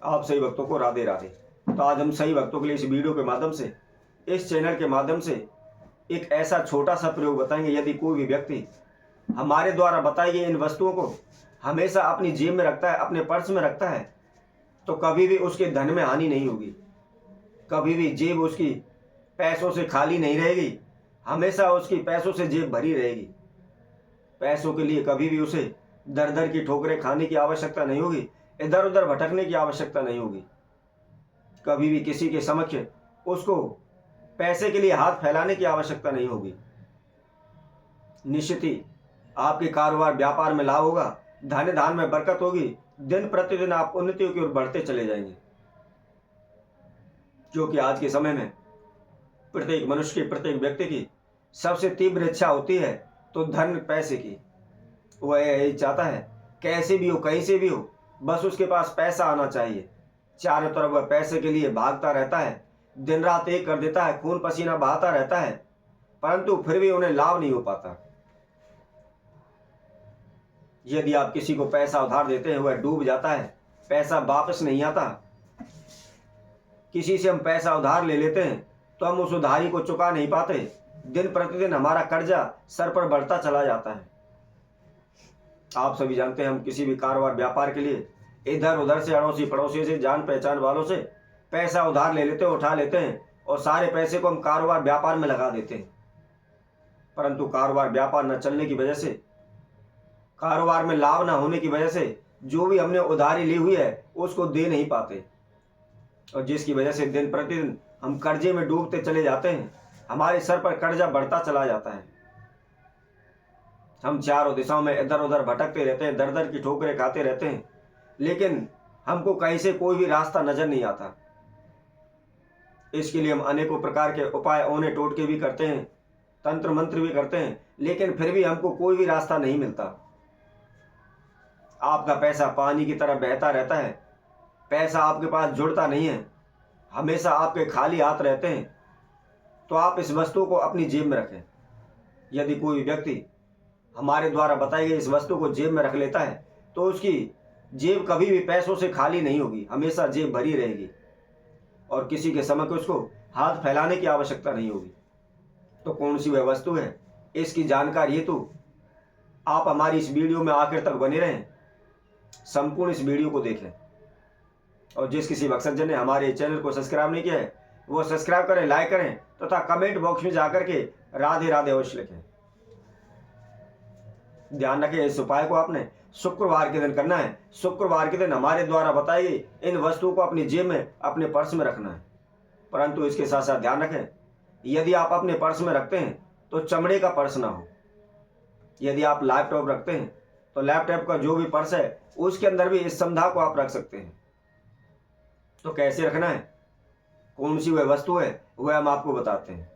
आप सही भक्तों को राधे राधे। तो आज हम सही भक्तों के लिए इस वीडियो के माध्यम से, इस चैनल के माध्यम से एक ऐसा छोटा सा प्रयोग बताएंगे। यदि कोई भी व्यक्ति हमारे द्वारा बताई गई इन वस्तुओं को हमेशा अपनी जेब में रखता है, अपने पर्स में रखता है, तो कभी भी उसके धन में हानि नहीं होगी, कभी भी जेब उसकी पैसों से खाली नहीं रहेगी, हमेशा उसकी पैसों से जेब भरी रहेगी। पैसों के लिए कभी भी उसे दर दर की ठोकरें खाने की आवश्यकता नहीं होगी, इधर उधर भटकने की आवश्यकता नहीं होगी। कभी भी किसी के समक्ष उसको पैसे के लिए हाथ फैलाने की आवश्यकता नहीं होगी। निश्चित ही आपके कारोबार व्यापार में लाभ होगा, धन धान में बरकत होगी, दिन प्रतिदिन आप उन्नति की ओर बढ़ते चले जाएंगे। क्योंकि आज के समय में प्रत्येक मनुष्य की, प्रत्येक व्यक्ति की सबसे तीव्र इच्छा होती है तो धन पैसे की। वह यही चाहता है कैसे भी हो, कहीं से भी हो, बस उसके पास पैसा आना चाहिए। चारों तरफ वह पैसे के लिए भागता रहता है, दिन रात एक कर देता है, खून पसीना बहाता रहता है, परंतु फिर भी उन्हें लाभ नहीं हो पाता। यदि आप किसी को पैसा उधार देते हैं, वह डूब जाता है, पैसा वापस नहीं आता। किसी से हम पैसा उधार ले लेते हैं तो हम उस उधारी को चुका नहीं पाते, दिन प्रतिदिन हमारा कर्जा सर पर बढ़ता चला जाता है। आप सभी जानते हैं, हम किसी भी कारोबार व्यापार के लिए इधर उधर से, अड़ोसी पड़ोसी से, जान पहचान वालों से पैसा उधार ले लेते हैं, उठा लेते हैं और सारे पैसे को हम कारोबार व्यापार में लगा देते हैं। परंतु कारोबार व्यापार न चलने की वजह से, कारोबार में लाभ न होने की वजह से जो भी हमने उधारी ली हुई है उसको दे नहीं पाते, और जिसकी वजह से दिन प्रतिदिन हम कर्जे में डूबते चले जाते हैं, हमारे सर पर कर्जा बढ़ता चला जाता है। हम चारों दिशाओं में इधर उधर भटकते रहते हैं, दर दर की ठोकरें खाते रहते हैं, लेकिन हमको कहीं से कोई भी रास्ता नजर नहीं आता। इसके लिए हम अनेकों प्रकार के उपाय, औने टोटके भी करते हैं, तंत्र मंत्र भी करते हैं, लेकिन फिर भी हमको कोई भी रास्ता नहीं मिलता। आपका पैसा पानी की तरह बहता रहता है, पैसा आपके पास जुड़ता नहीं है, हमेशा आपके खाली हाथ रहते हैं। तो आप इस वस्तु को अपनी जेब में रखें। यदि कोई व्यक्ति हमारे द्वारा बताई गई इस वस्तु को जेब में रख लेता है तो उसकी जेब कभी भी पैसों से खाली नहीं होगी, हमेशा जेब भरी रहेगी और किसी के समक्ष उसको हाथ फैलाने की आवश्यकता नहीं होगी। तो कौन सी वह वस्तु है, इसकी जानकारी हेतु आप हमारी इस वीडियो में आखिर तक बने रहें, संपूर्ण इस वीडियो को देखें। और जिस किसी मकसद ने हमारे चैनल को सब्सक्राइब नहीं किया है वो सब्सक्राइब करें, लाइक करें तथा कमेंट बॉक्स में जाकर के राधे राधे अवश्य लिखें। ध्यान रखें, इस उपाय को आपने शुक्रवार के दिन करना है। शुक्रवार के दिन हमारे द्वारा बताई गई इन वस्तुओं को अपनी जेब में, अपने पर्स में रखना है। परंतु इसके साथ साथ ध्यान रखें, यदि आप अपने पर्स में रखते हैं तो चमड़े का पर्स ना हो। यदि आप लैपटॉप रखते हैं तो लैपटॉप का जो भी पर्स है उसके अंदर भी इस संधा को आप रख सकते हैं। तो कैसे रखना है, कौन सी वह वस्तु है, वह हम आपको बताते हैं।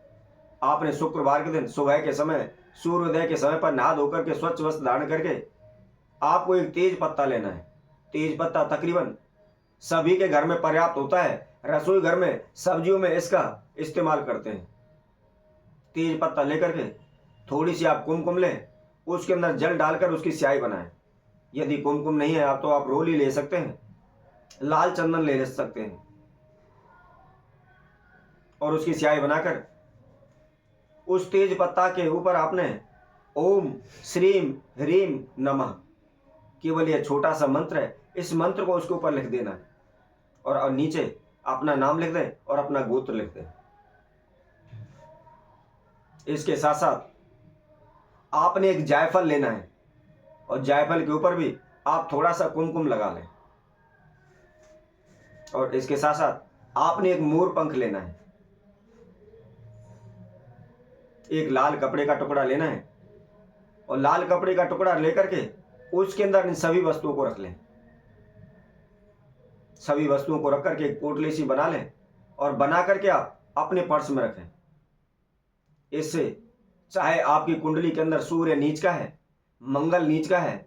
आपने शुक्रवार के दिन सुबह के समय, सूर्योदय के समय पर नहा धोकर के स्वच्छ वस्त्र धारण करके आपको एक तेज पत्ता लेना है। तेज पत्ता तकरीबन सभी के घर में पर्याप्त होता है, रसोई घर में, सब्जियों में इसका इस्तेमाल करते हैं। तेज पत्ता लेकर के थोड़ी सी आप कुमकुम लें, उसके अंदर जल डालकर उसकी स्याही बनाएं। यदि कुमकुम नहीं है आप तो आप रोली ले सकते हैं, लाल चंदन ले सकते हैं और उसकी स्याही बनाकर उस तेज पत्ता के ऊपर आपने ओम श्रीम ह्रीम नमः, केवल यह छोटा सा मंत्र है, इस मंत्र को उसके ऊपर लिख देना है और नीचे अपना नाम लिख दें और अपना गोत्र लिख दें। इसके साथ साथ आपने एक जायफल लेना है और जायफल के ऊपर भी आप थोड़ा सा कुमकुम लगा लें और इसके साथ साथ आपने एक मोर पंख लेना है, एक लाल कपड़े का टुकड़ा लेना है और लाल कपड़े का टुकड़ा लेकर के उसके अंदर इन सभी वस्तुओं को रख लें। सभी वस्तुओं को रख करके एक पोटली सी बना लें और बना करके आप अपने पर्स में रखें। इससे चाहे आपकी कुंडली के अंदर सूर्य नीच का है, मंगल नीच का है,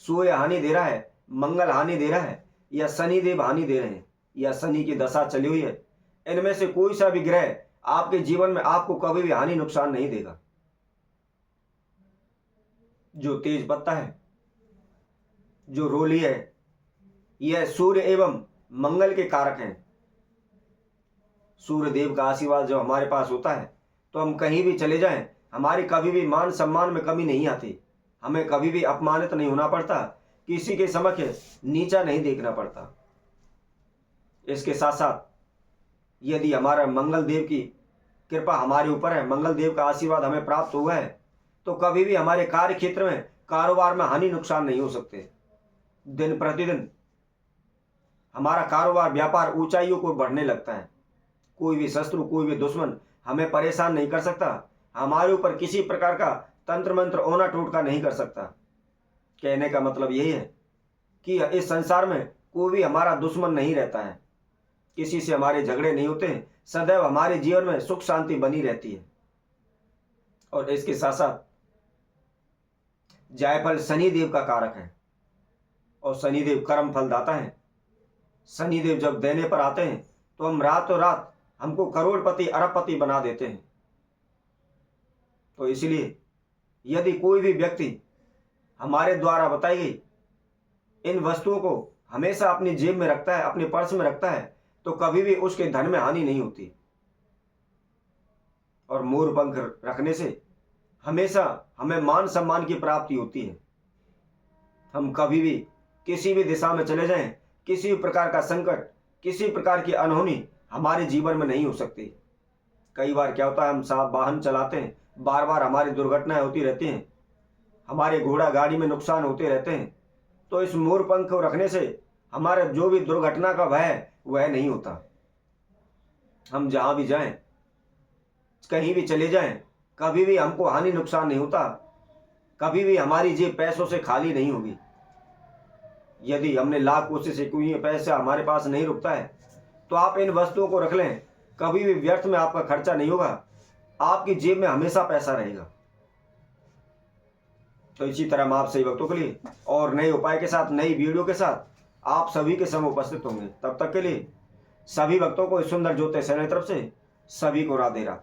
सूर्य हानि दे रहा है, मंगल हानि दे रहा है, या शनि देव हानि दे रहे हैं, या शनि की दशा चली हुई है, इनमें से कोई सा भी ग्रह आपके जीवन में आपको कभी भी हानि नुकसान नहीं देगा। जो तेज पत्ता है, जो रोली है, यह सूर्य एवं मंगल के कारक हैं। सूर्य देव का आशीर्वाद जब हमारे पास होता है तो हम कहीं भी चले जाएं, हमारी कभी भी मान सम्मान में कमी नहीं आती, हमें कभी भी अपमानित नहीं होना पड़ता, किसी के समक्ष नीचा नहीं देखना पड़ता। इसके साथ साथ यदि हमारा मंगल देव की कृपा हमारे ऊपर है, मंगल देव का आशीर्वाद हमें प्राप्त हुआ है, तो कभी भी हमारे कार्य क्षेत्र में, कारोबार में हानि नुकसान नहीं हो सकते। दिन प्रतिदिन हमारा कारोबार व्यापार ऊंचाइयों को बढ़ने लगता है। कोई भी शत्रु, कोई भी दुश्मन हमें परेशान नहीं कर सकता, हमारे ऊपर किसी प्रकार का तंत्र मंत्र ओना टोटका नहीं कर सकता। कहने का मतलब यही है कि इस संसार में कोई भी हमारा दुश्मन नहीं रहता है, किसी से हमारे झगड़े नहीं होते हैं, सदैव हमारे जीवन में सुख शांति बनी रहती है। और इसके साथ साथ जायफल शनिदेव का कारक है और शनिदेव कर्म फलदाता है। शनिदेव जब देने पर आते हैं तो हम रातों रात हमको करोड़पति अरबपति बना देते हैं। तो इसलिए यदि कोई भी व्यक्ति हमारे द्वारा बताई गई इन वस्तुओं को हमेशा अपनी जेब में रखता है, अपने पर्स में रखता है, तो कभी भी उसके धन में हानि नहीं होती। और मोर पंख रखने से हमेशा हमें मान सम्मान की प्राप्ति होती है। हम कभी भी किसी भी दिशा में चले जाएं, किसी भी प्रकार का संकट, किसी प्रकार की अनहोनी हमारे जीवन में नहीं हो सकती। कई बार क्या होता है, हम साहब वाहन चलाते हैं, बार बार हमारी दुर्घटनाएं होती रहती हैं, हमारे घोड़ा गाड़ी में नुकसान होते रहते हैं। तो इस मोर पंख को रखने से हमारा जो भी दुर्घटना का भय है वह नहीं होता। हम जहां भी जाएं, कहीं भी चले जाएं, कभी भी हमको हानि नुकसान नहीं होता, कभी भी हमारी जेब पैसों से खाली नहीं होगी। यदि हमने लाख कोशिश की पैसा हमारे पास नहीं रुकता है तो आप इन वस्तुओं को रख लें, कभी भी व्यर्थ में आपका खर्चा नहीं होगा, आपकी जेब में हमेशा पैसा रहेगा। तो इसी तरह हम आप सभी भक्तों के लिए और नए उपाय के साथ, नई वीडियो के साथ आप सभी के समय उपस्थित होंगे। तब तक के लिए सभी भक्तों को इस सुंदर ज्योतिष चैनल तरफ से सभी को राधे राधे।